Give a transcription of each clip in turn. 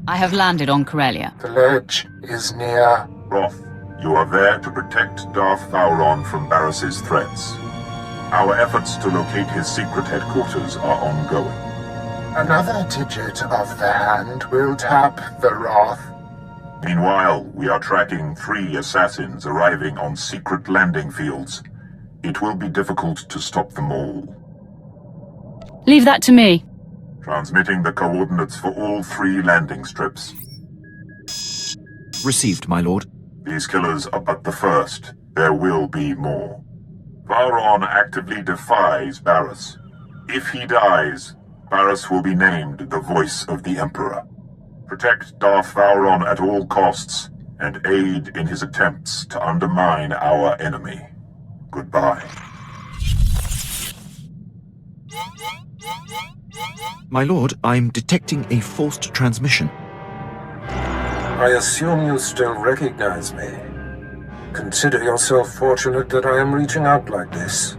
I have landed on Corellia. The ledge is near. Roth, you are there to protect Darth Thauron from Barris's threats. Our efforts to locate his secret headquarters are ongoing. Another digit of the hand will tap the Roth. Meanwhile, we are tracking 3 assassins arriving on secret landing fields. It will be difficult to stop them all. Leave that to me. Transmitting the coordinates for all 3 landing strips. Received, my lord. These killers are but the first. There will be more. Thauron actively defies Barris. If he dies, Barris will be named the Voice of the Emperor. Protect Darth Thauron at all costs, and aid in his attempts to undermine our enemy. Goodbye. My lord, I'm detecting a forced transmission. I assume you still recognize me. Consider yourself fortunate that I am reaching out like this.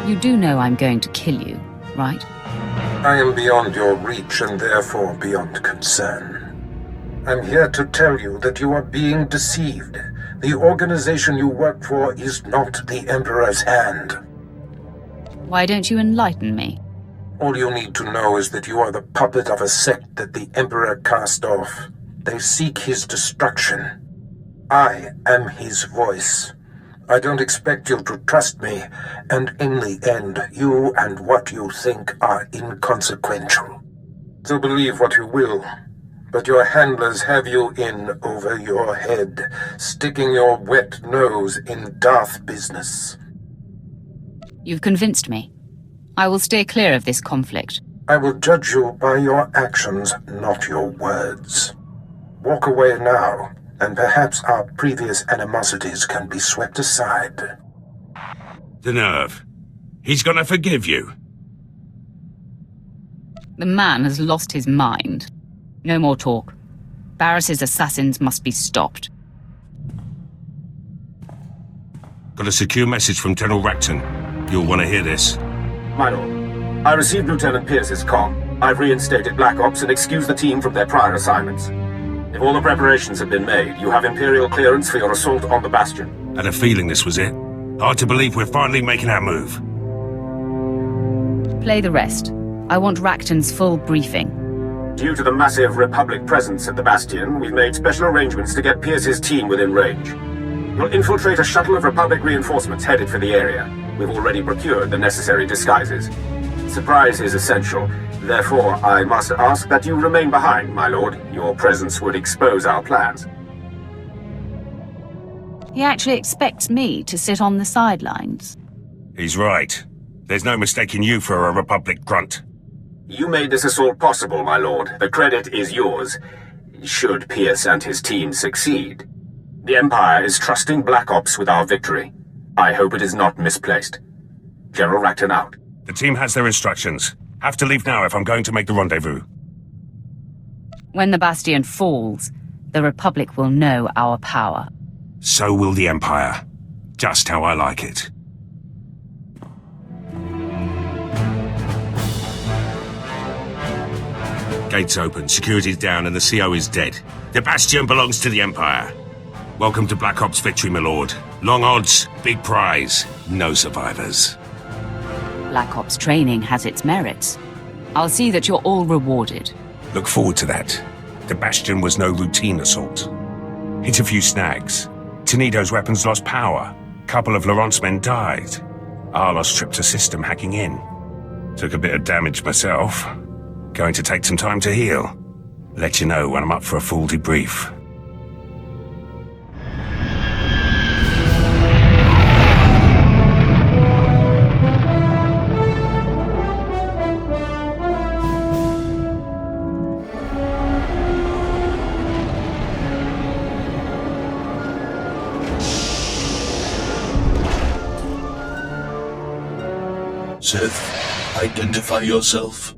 You do know I'm going to kill you, right? I am beyond your reach and therefore beyond concern. I'm here to tell you that you are being deceived. The organization you work for is not the Emperor's hand. Why don't you enlighten me? All you need to know is that you are the puppet of a sect that the Emperor cast off. They seek his destruction. I am his voice. I don't expect you to trust me, and in the end, you and what you think are inconsequential. So believe what you will, but your handlers have you in over your head, sticking your wet nose in Darth business. You've convinced me. I will stay clear of this conflict. I will judge you by your actions, not your words. Walk away now, and perhaps our previous animosities can be swept aside. The nerve. He's gonna forgive you. The man has lost his mind. No more talk. Barris's assassins must be stopped. Got a secure message from General Racton. You'll want to hear this. My lord, I received Lieutenant Pierce's comm. I've reinstated Black Ops and excused the team from their prior assignments. If all the preparations have been made, you have Imperial clearance for your assault on the Bastion. Had a feeling this was it. Hard to believe we're finally making our move. Play the rest. I want Racton's full briefing. Due to the massive Republic presence at the Bastion, we've made special arrangements to get Pierce's team within range. You'll infiltrate a shuttle of Republic reinforcements headed for the area. We've already procured the necessary disguises. Surprise is essential. Therefore, I must ask that you remain behind, my lord. Your presence would expose our plans. He actually expects me to sit on the sidelines. He's right. There's no mistaking you for a Republic grunt. You made this assault possible, my lord. The credit is yours, should Pierce and his team succeed. The Empire is trusting Black Ops with our victory. I hope it is not misplaced. General Racton out. The team has their instructions. Have to leave now if I'm going to make the rendezvous. When the Bastion falls, the Republic will know our power. So will the Empire. Just how I like it. Gates open, security's down, and the CO is dead. The Bastion belongs to the Empire. Welcome to Black Ops victory, my lord. Long odds, big prize, no survivors. Black Ops training has its merits. I'll see that you're all rewarded. Look forward to that. The Bastion was no routine assault. Hit a few snags. Tenido's weapons lost power. Couple of Laurent's men died. Arlos tripped a system hacking in. Took a bit of damage myself. Going to take some time to heal. Let you know when I'm up for a full debrief. Sith, identify yourself.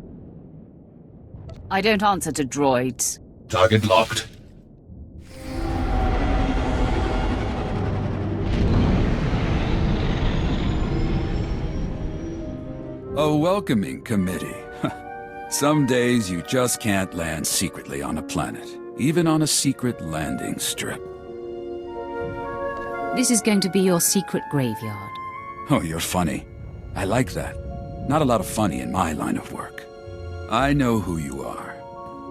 I don't answer to droids. Target locked. A welcoming committee. Some days you just can't land secretly on a planet, even on a secret landing strip. This is going to be your secret graveyard. Oh, you're funny. I like that. Not a lot of funny in my line of work. I know who you are.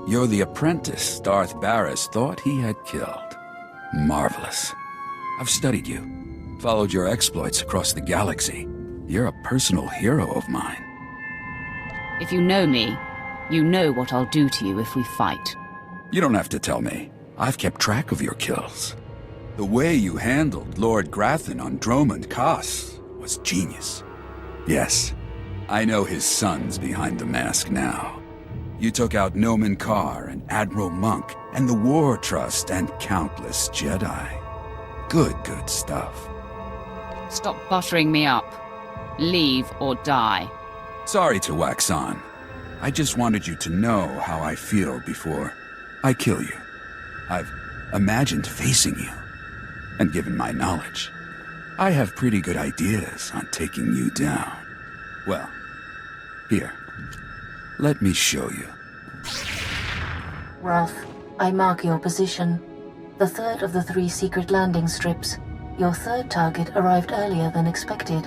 You're the apprentice Darth Barris thought he had killed. Marvelous. I've studied you, followed your exploits across the galaxy. You're a personal hero of mine. If you know me, you know what I'll do to you if we fight. You don't have to tell me. I've kept track of your kills. The way you handled Lord Grathan on Dromund Kaas was genius. Yes, I know his son's behind the mask now. You took out Nomen Karr and Admiral Monk and the War Trust and countless Jedi. Good stuff. Stop buttering me up. Leave or die. Sorry to wax on. I just wanted you to know how I feel before I kill you. I've imagined facing you, and given my knowledge, I have pretty good ideas on taking you down. Well, here, let me show you. Ralph, I mark your position. The third of the 3 secret landing strips. Your third target arrived earlier than expected.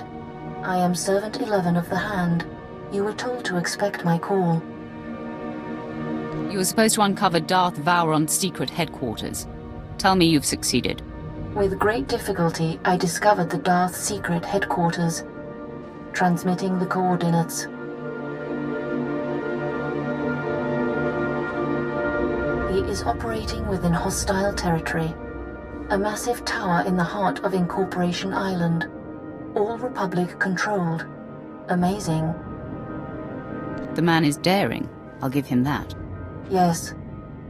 I am Servant 11 of the Hand. You were told to expect my call. You were supposed to uncover Darth Vowron's secret headquarters. Tell me you've succeeded. With great difficulty, I discovered the Darth secret headquarters. Transmitting the coordinates. He is operating within hostile territory. A massive tower in the heart of Incorporation Island. All Republic controlled. Amazing. The man is daring. I'll give him that. Yes.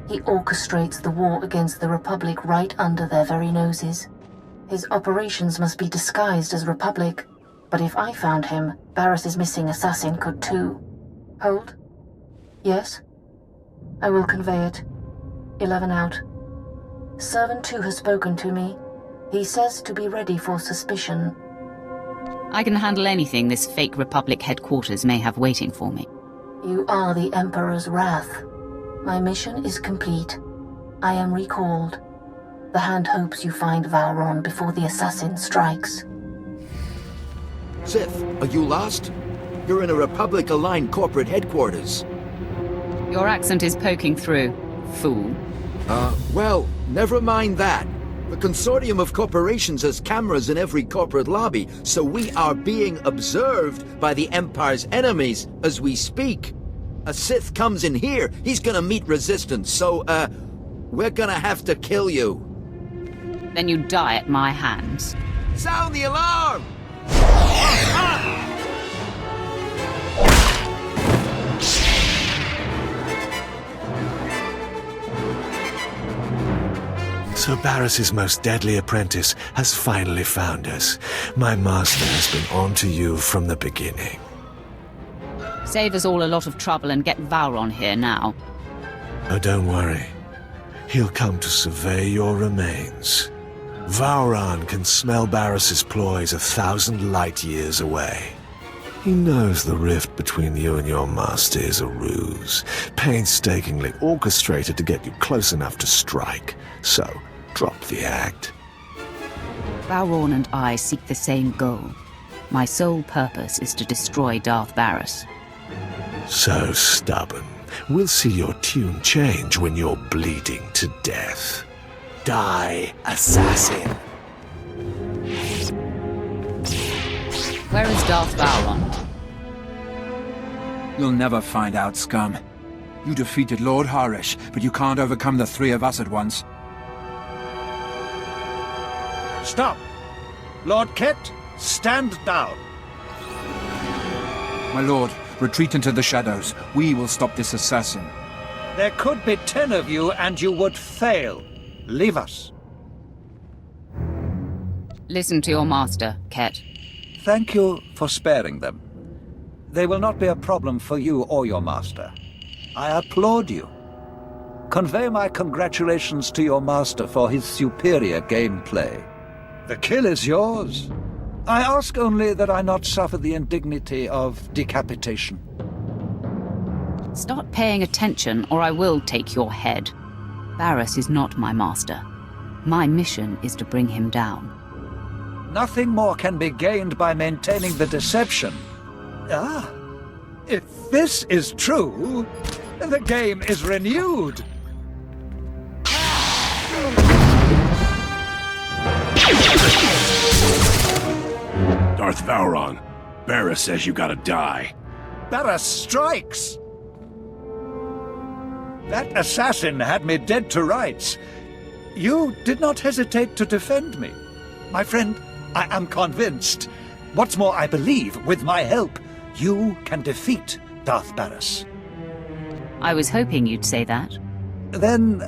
He orchestrates the war against the Republic right under their very noses. His operations must be disguised as Republic. But if I found him, Barris's missing assassin could too. Hold. Yes? I will convey it. 11 out. Servant 2 has spoken to me. He says to be ready for suspicion. I can handle anything this fake Republic headquarters may have waiting for me. You are the Emperor's wrath. My mission is complete. I am recalled. The Hand hopes you find Vowron before the assassin strikes. Sith, are you lost? You're in a Republic-aligned corporate headquarters. Your accent is poking through, fool. Well, never mind that. The consortium of corporations has cameras in every corporate lobby, so we are being observed by the Empire's enemies as we speak. A Sith comes in here, he's gonna meet resistance, so, we're gonna have to kill you. Then you die at my hands. Sound the alarm! So Barris's most deadly apprentice has finally found us. My master has been on to you from the beginning. Save us all a lot of trouble and get Vowron here now. Oh, don't worry. He'll come to survey your remains. Vowron can smell Barris's ploys 1,000 light years away. He knows the rift between you and your master is a ruse, painstakingly orchestrated to get you close enough to strike. So, drop the act. Vowron and I seek the same goal. My sole purpose is to destroy Darth Barris. So stubborn. We'll see your tune change when you're bleeding to death. Die, assassin! Where is Darth Vowron? You'll never find out, scum. You defeated Lord Harish, but you can't overcome the 3 of us at once. Stop! Lord Ket, stand down. My lord, retreat into the shadows. We will stop this assassin. There could be 10 of you, and you would fail. Leave us. Listen to your master, Ket. Thank you for sparing them. They will not be a problem for you or your master. I applaud you. Convey my congratulations to your master for his superior gameplay. The kill is yours. I ask only that I not suffer the indignity of decapitation. Start paying attention, or I will take your head. Barris is not my master. My mission is to bring him down. Nothing more can be gained by maintaining the deception. Ah, if this is true, the game is renewed. Darth Vowron, Barris says you gotta die. Barris strikes! That assassin had me dead to rights. You did not hesitate to defend me. My friend, I am convinced. What's more, I believe, with my help, you can defeat Darth Barris. I was hoping you'd say that. Then,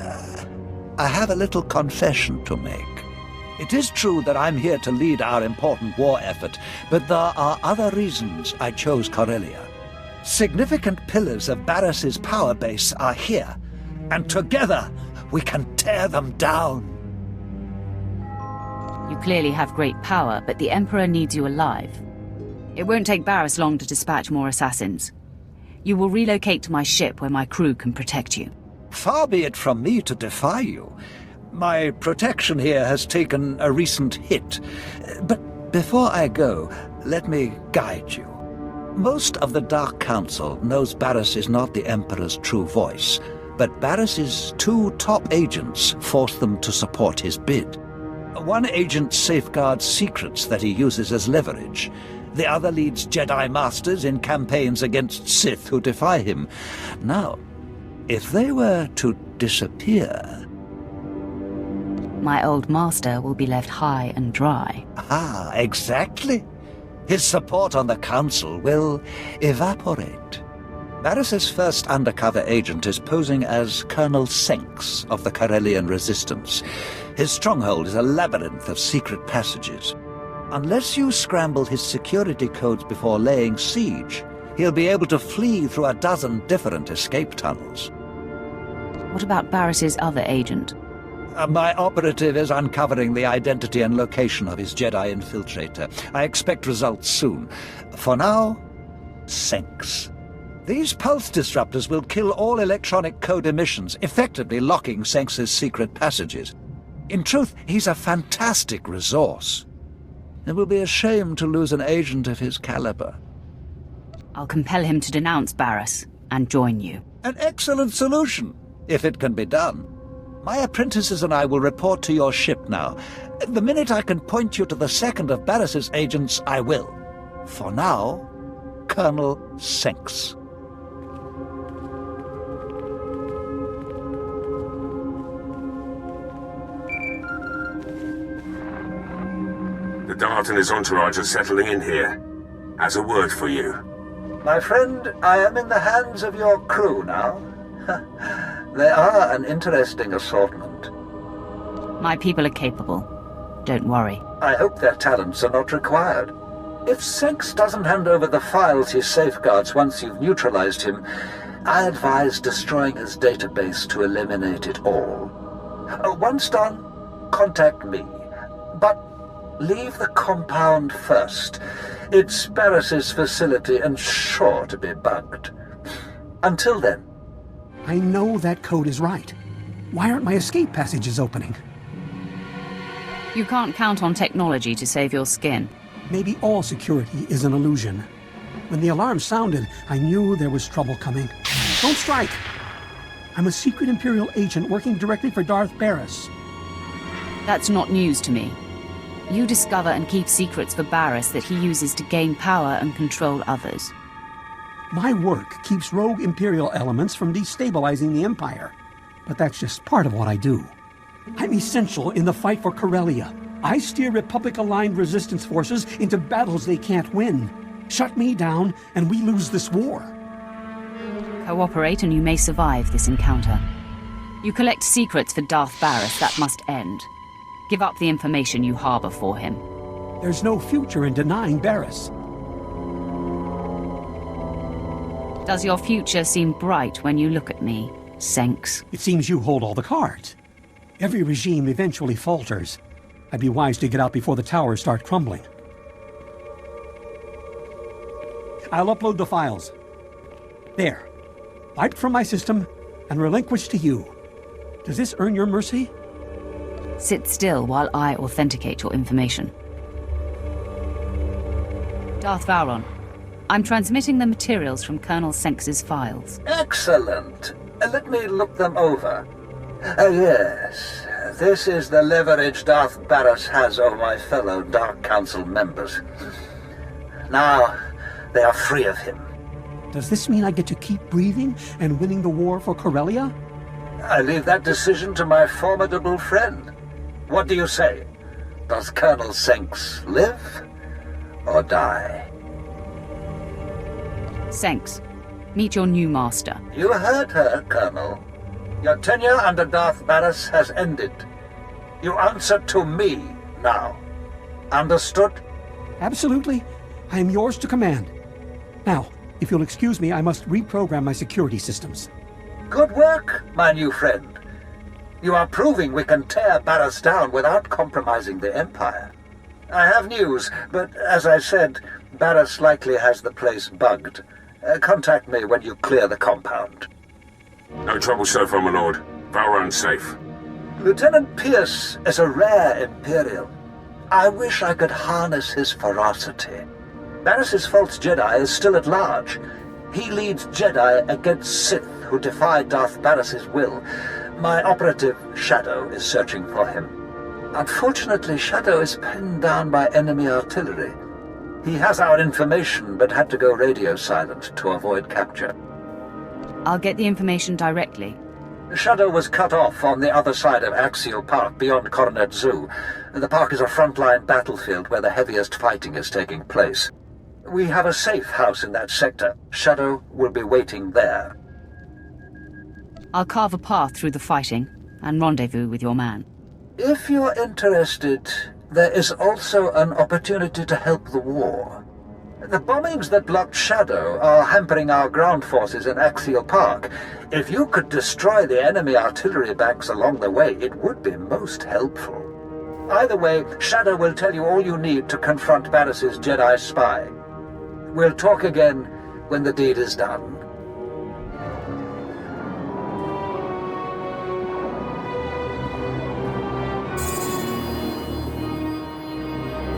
I have a little confession to make. It is true that I'm here to lead our important war effort, but there are other reasons I chose Corellia. Significant pillars of Barris's power base are here, and together we can tear them down. You clearly have great power, but the Emperor needs you alive. It won't take Barris long to dispatch more assassins. You will relocate to my ship where my crew can protect you. Far be it from me to defy you. My protection here has taken a recent hit. But before I go, let me guide you. Most of the Dark Council knows Barris is not the Emperor's true voice, but Barris's 2 top agents force them to support his bid. One agent safeguards secrets that he uses as leverage. The other leads Jedi Masters in campaigns against Sith who defy him. Now, if they were to disappear... My old master will be left high and dry. Ah, exactly. His support on the Council will evaporate. Barris's first undercover agent is posing as Colonel Senks of the Corellian Resistance. His stronghold is a labyrinth of secret passages. Unless you scramble his security codes before laying siege, he'll be able to flee through a dozen different escape tunnels. What about Barris's other agent? My operative is uncovering the identity and location of his Jedi infiltrator. I expect results soon. For now, Senks. These pulse disruptors will kill all electronic code emissions, effectively locking Senks's secret passages. In truth, he's a fantastic resource. It will be a shame to lose an agent of his caliber. I'll compel him to denounce Barris and join you. An excellent solution, if it can be done. My apprentices and I will report to your ship now. The minute I can point you to the second of Barris's agents, I will. For now, Colonel Senks. The Dart and his entourage are settling in here. Has a word for you. My friend, I am in the hands of your crew now. They are an interesting assortment. My people are capable. Don't worry. I hope their talents are not required. If Senks doesn't hand over the files he safeguards once you've neutralized him, I advise destroying his database to eliminate it all. Once done, contact me. But leave the compound first. It's Barris's facility and sure to be bugged. Until then. I know that code is right. Why aren't my escape passages opening? You can't count on technology to save your skin. Maybe all security is an illusion. When the alarm sounded, I knew there was trouble coming. Don't strike! I'm a secret Imperial agent working directly for Darth Barris. That's not news to me. You discover and keep secrets for Barris that he uses to gain power and control others. My work keeps rogue Imperial elements from destabilizing the Empire. But that's just part of what I do. I'm essential in the fight for Corellia. I steer Republic-aligned resistance forces into battles they can't win. Shut me down, and we lose this war. Cooperate and you may survive this encounter. You collect secrets for Darth Barris, that must end. Give up the information you harbor for him. There's no future in denying Barris. Does your future seem bright when you look at me, Senks? It seems you hold all the cards. Every regime eventually falters. I'd be wise to get out before the towers start crumbling. I'll upload the files. There. wiped from my system, and relinquished to you. Does this earn your mercy? Sit still while I authenticate your information. Darth Vowron, I'm transmitting the materials from Colonel Senks's files. Excellent. Let me look them over. Yes, this is the leverage Darth Barris has over my fellow Dark Council members. Now, they are free of him. Does this mean I get to keep breathing and winning the war for Corellia? I leave that decision to my formidable friend. What do you say? Does Colonel Senks live or die? Senks, meet your new master. You heard her, Colonel. Your tenure under Darth Barris has ended. You answer to me now. Understood? Absolutely. I am yours to command. Now, if you'll excuse me, I must reprogram my security systems. Good work, my new friend. You are proving we can tear Barris down without compromising the Empire. I have news, but as I said, Barris likely has the place bugged. Contact me when you clear the compound. No trouble so far, my lord. Vowron's safe. Lieutenant Pierce is a rare Imperial. I wish I could harness his ferocity. Barris's false Jedi is still at large. He leads Jedi against Sith who defy Darth Barris's will. My operative, Shadow, is searching for him. Unfortunately, Shadow is pinned down by enemy artillery. He has our information, but had to go radio silent to avoid capture. I'll get the information directly. Shadow was cut off on the other side of Axial Park, beyond Coronet Zoo. The park is a frontline battlefield where the heaviest fighting is taking place. We have a safe house in that sector. Shadow will be waiting there. I'll carve a path through the fighting and rendezvous with your man. If you're interested, there is also an opportunity to help the war. The bombings that blocked Shadow are hampering our ground forces in Axial Park. If you could destroy the enemy artillery banks along the way, it would be most helpful. Either way, Shadow will tell you all you need to confront Barris's Jedi spy. We'll talk again when the deed is done.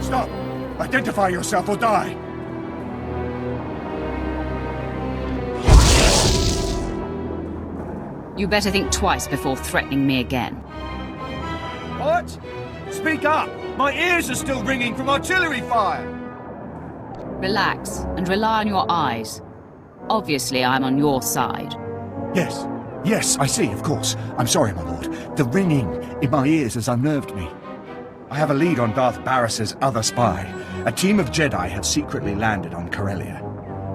Stop! Identify yourself or die! You better think twice before threatening me again. What? Speak up! My ears are still ringing from artillery fire! Relax and rely on your eyes. Obviously, I'm on your side. Yes, I see, of course. I'm sorry, my lord. The ringing in my ears has unnerved me. I have a lead on Darth Barris's other spy. A team of Jedi had secretly landed on Corellia.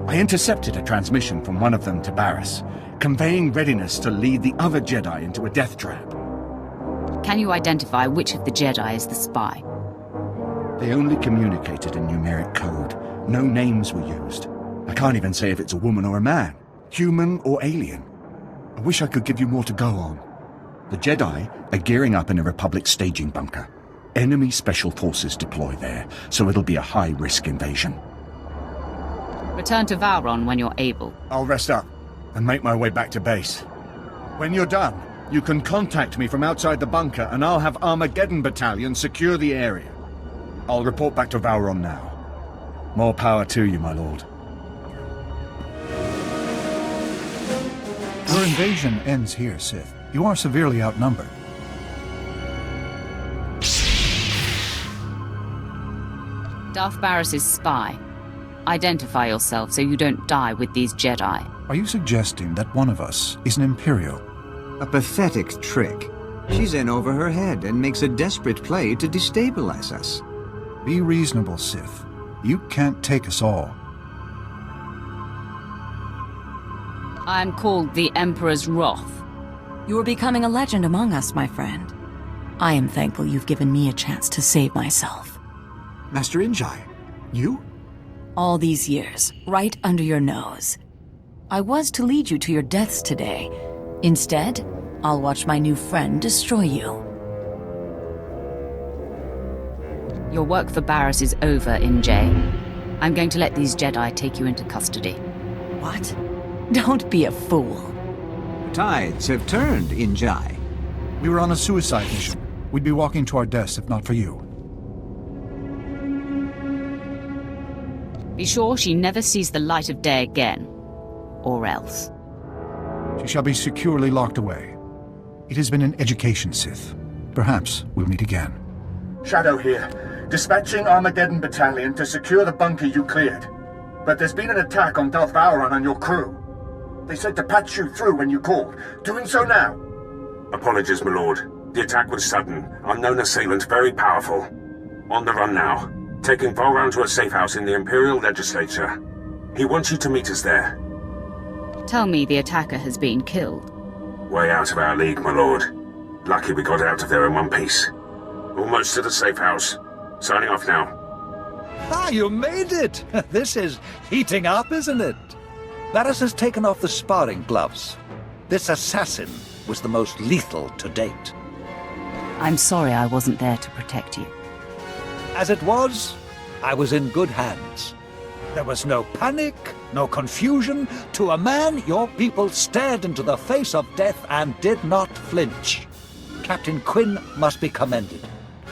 I intercepted a transmission from one of them to Barris, conveying readiness to lead the other Jedi into a death trap. Can you identify which of the Jedi is the spy? They only communicated in numeric code. No names were used. I can't even say if it's a woman or a man, human or alien. I wish I could give you more to go on. The Jedi are gearing up in a Republic staging bunker. Enemy special forces deploy there, so it'll be a high-risk invasion. Return to Vowron when you're able. I'll rest up and make my way back to base. When you're done, you can contact me from outside the bunker and I'll have Armageddon Battalion secure the area. I'll report back to Vowron now. More power to you, my lord. Your invasion ends here, Sith. You are severely outnumbered. Darth Barris's spy. Identify yourself so you don't die with these Jedi. Are you suggesting that one of us is an Imperial? A pathetic trick. She's in over her head and makes a desperate play to destabilize us. Be reasonable, Sith. You can't take us all. I am called the Emperor's Wrath. You are becoming a legend among us, my friend. I am thankful you've given me a chance to save myself. Master Injai, you? All these years, right under your nose. I was to lead you to your deaths today. Instead, I'll watch my new friend destroy you. Your work for Barris is over, Injai. I'm going to let these Jedi take you into custody. What? Don't be a fool. tides have turned in Jai. We were on a suicide mission. We'd be walking to our deaths if not for you. Be sure she never sees the light of day again. Or else. She shall be securely locked away. It has been an education, Sith. Perhaps we'll meet again. Shadow here, dispatching Armageddon Battalion to secure the bunker you cleared. But there's been an attack on Darth Vowron and your crew. They said to patch you through when you called. Doing so now. Apologies, my lord. The attack was sudden. Unknown assailant, very powerful. On the run now. Taking Vowron to a safe house in the Imperial Legislature. He wants you to meet us there. Tell me the attacker has been killed. Way out of our league, my lord. Lucky we got out of there in one piece. Almost to the safe house. Signing off now. Ah, you made it! This is heating up, isn't it? Barris has taken off the sparring gloves. This assassin was the most lethal to date. I'm sorry I wasn't there to protect you. As it was, I was in good hands. There was no panic, no confusion. To a man, your people stared into the face of death and did not flinch. Captain Quinn must be commended.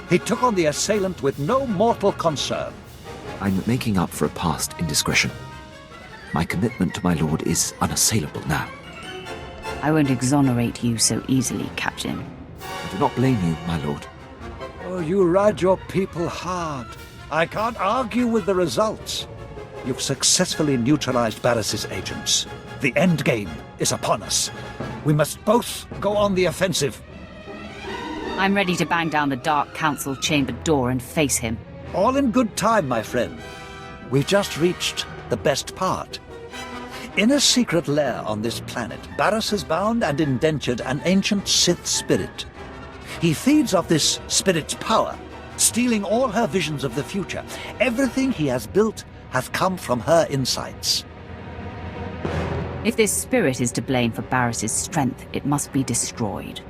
He took on the assailant with no mortal concern. I'm making up for a past indiscretion. My commitment to my lord is unassailable now. I won't exonerate you so easily, Captain. I do not blame you, my lord. Oh, you ride your people hard. I can't argue with the results. You've successfully neutralized Barris's agents. The end game is upon us. We must both go on the offensive. I'm ready to bang down the Dark Council chamber door and face him. All in good time, my friend. We've just reached the best part. In a secret lair on this planet, Barris has bound and indentured an ancient Sith spirit. He feeds off this spirit's power, stealing all her visions of the future. Everything he has built has come from her insights. If this spirit is to blame for Barris's strength, it must be destroyed.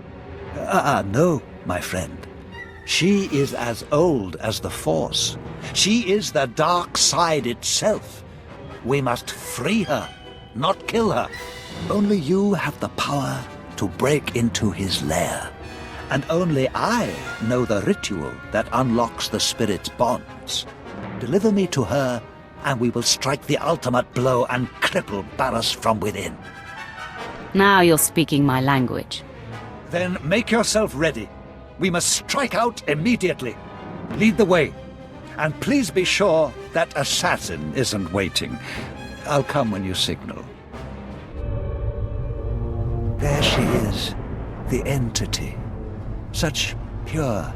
No, my friend. She is as old as the Force. She is the dark side itself. We must free her, not kill her. Only you have the power to break into his lair. And only I know the ritual that unlocks the spirit's bonds. Deliver me to her, and we will strike the ultimate blow and cripple Barris from within. Now you're speaking my language. Then make yourself ready. We must strike out immediately. Lead the way. And please be sure that assassin isn't waiting. I'll come when you signal. There she is, the entity. Such pure,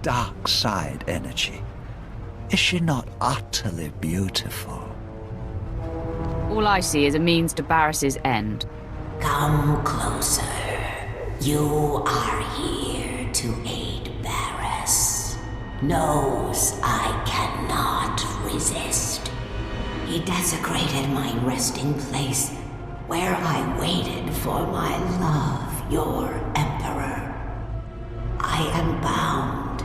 dark side energy. Is she not utterly beautiful? All I see is a means to Barris's end. Come closer. You are here to aid Barris. Knows I cannot resist. He desecrated my resting place, where I waited for my love, your Emperor. I am bound.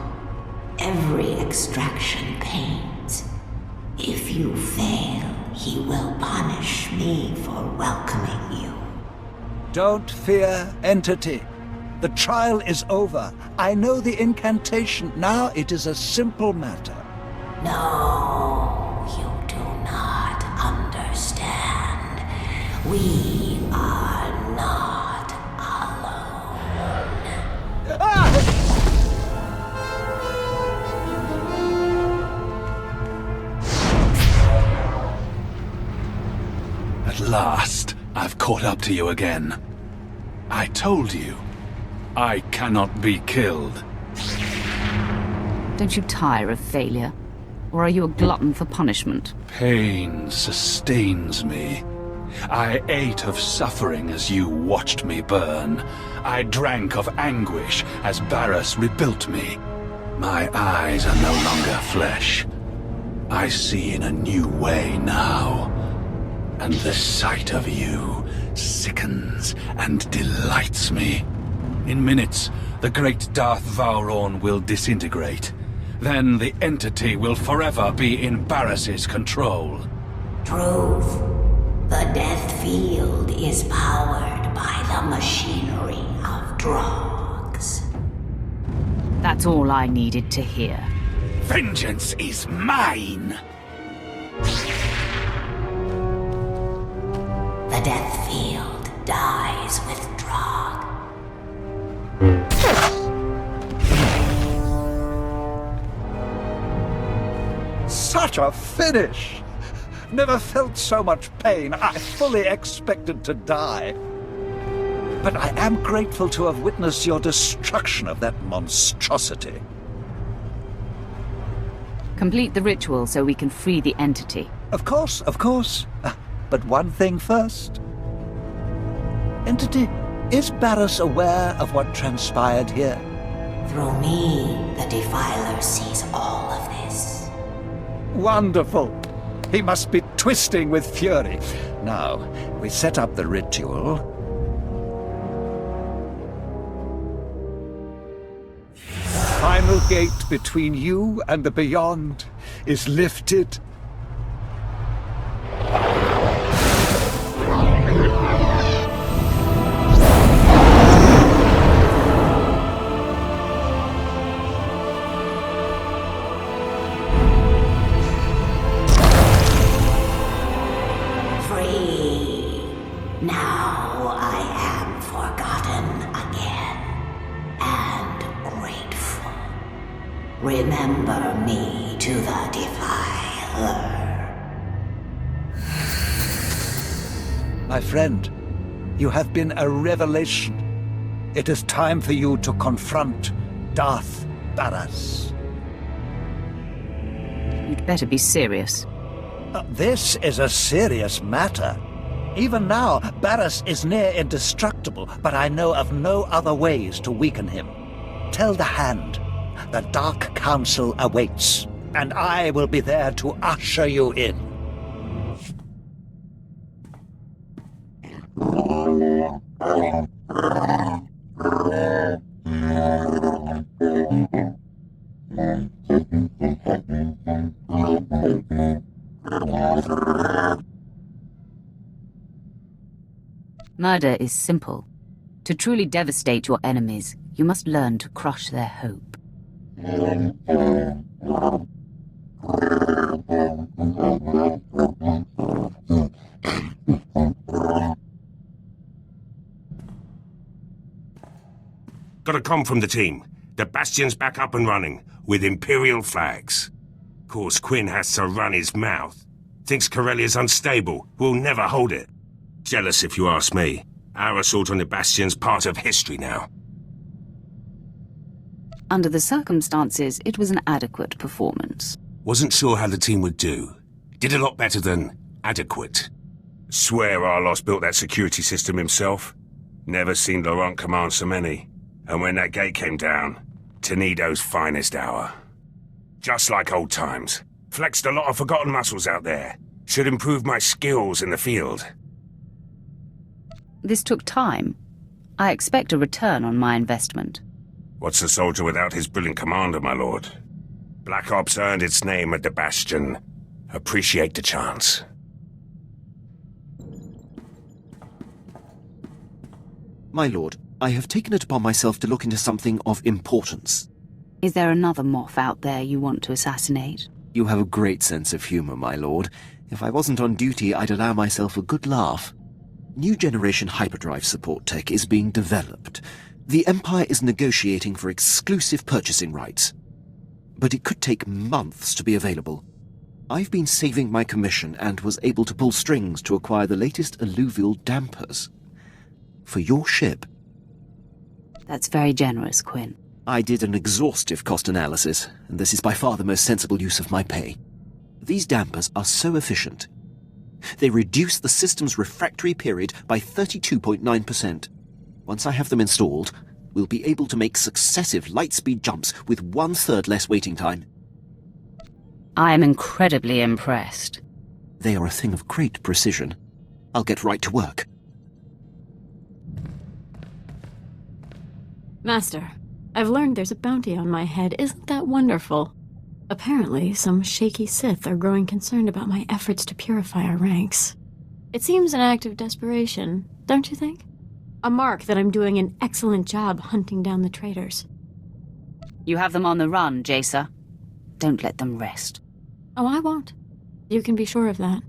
Every extraction pains. If you fail, he will punish me for welcoming you. Don't fear, entity. The trial is over. I know the incantation. Now it is a simple matter. No, you do not understand. We are not alone. At last, I've caught up to you again. I told you, I cannot be killed. Don't you tire of failure? Or are you a glutton for punishment? Pain sustains me. I ate of suffering as you watched me burn. I drank of anguish as Barris rebuilt me. My eyes are no longer flesh. I see in a new way now. And the sight of you sickens and delights me. In minutes, the great Darth Vowron will disintegrate. Then the entity will forever be in Barris's control. Truth. The death field is powered by the machinery of drugs. That's all I needed to hear. Vengeance is mine! The death field dies with drug. Such a finish! Never felt so much pain. I fully expected to die. But I am grateful to have witnessed your destruction of that monstrosity. Complete the ritual so we can free the entity. Of course, of course. But one thing first. Entity, is Barris aware of what transpired here? Through me, the Defiler sees all of this. Wonderful. He must be twisting with fury. Now, we set up the ritual. The final gate between you and the beyond is lifted. Remember me to the Defiler. My friend, you have been a revelation. It is time for you to confront Darth Barris. You'd better be serious. This is a serious matter. Even now, Barris is near indestructible, but I know of no other ways to weaken him. Tell the Hand. The Dark Council awaits, and I will be there to usher you in. Murder is simple. To truly devastate your enemies, you must learn to crush their hope. Got a comm from the team. The Bastion's back up and running, with Imperial flags. Of course, Quinn has to run his mouth. Thinks Corellia's unstable. We'll never hold it. Jealous if you ask me. Our assault on the Bastion's part of history now. Under the circumstances, it was an adequate performance. Wasn't sure how the team would do. Did a lot better than adequate. Swear Arlos built that security system himself. Never seen Laurent command so many. And when that gate came down, Tenido's finest hour. Just like old times. Flexed a lot of forgotten muscles out there. Should improve my skills in the field. This took time. I expect a return on my investment. What's a soldier without his brilliant commander, my lord? Black Ops earned its name at the Bastion. Appreciate the chance. My lord, I have taken it upon myself to look into something of importance. Is there another Moff out there you want to assassinate? You have a great sense of humor, my lord. If I wasn't on duty, I'd allow myself a good laugh. New generation hyperdrive support tech is being developed. The Empire is negotiating for exclusive purchasing rights. But it could take months to be available. I've been saving my commission and was able to pull strings to acquire the latest alluvial dampers. For your ship. That's very generous, Quinn. I did an exhaustive cost analysis, and this is by far the most sensible use of my pay. These dampers are so efficient. They reduce the system's refractory period by 32.9%. Once I have them installed, we'll be able to make successive light-speed jumps with 1/3 less waiting time. I am incredibly impressed. They are a thing of great precision. I'll get right to work. Master, I've learned there's a bounty on my head. Isn't that wonderful? Apparently, some shaky Sith are growing concerned about my efforts to purify our ranks. It seems an act of desperation, don't you think? A mark that I'm doing an excellent job hunting down the traitors. You have them on the run, Ch3. Don't let them rest. Oh, I won't. You can be sure of that.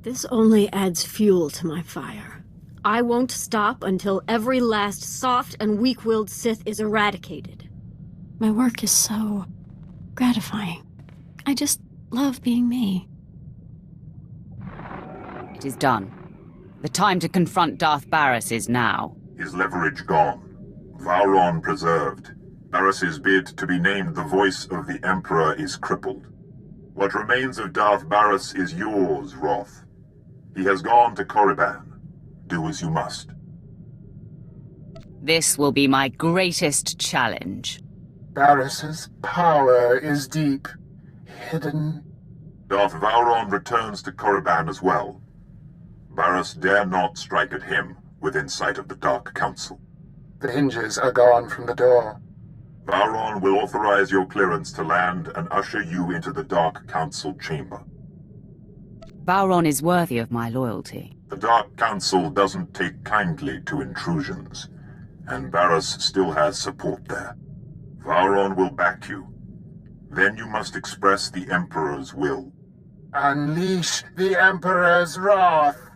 This only adds fuel to my fire. I won't stop until every last soft and weak-willed Sith is eradicated. My work is so gratifying. I just love being me. It is done. The time to confront Darth Barris is now. His leverage gone. Vowron preserved. Barris's bid to be named the voice of the Emperor is crippled. What remains of Darth Barris is yours, Roth. He has gone to Korriban. Do as you must. This will be my greatest challenge. Barris's power is deep, hidden. Darth Vowron returns to Korriban as well. Barris dare not strike at him within sight of the Dark Council. The hinges are gone from the door. Vowron will authorize your clearance to land and usher you into the Dark Council chamber. Vowron is worthy of my loyalty. The Dark Council doesn't take kindly to intrusions, and Barris still has support there. Vowron will back you. Then you must express the Emperor's will. Unleash the Emperor's wrath!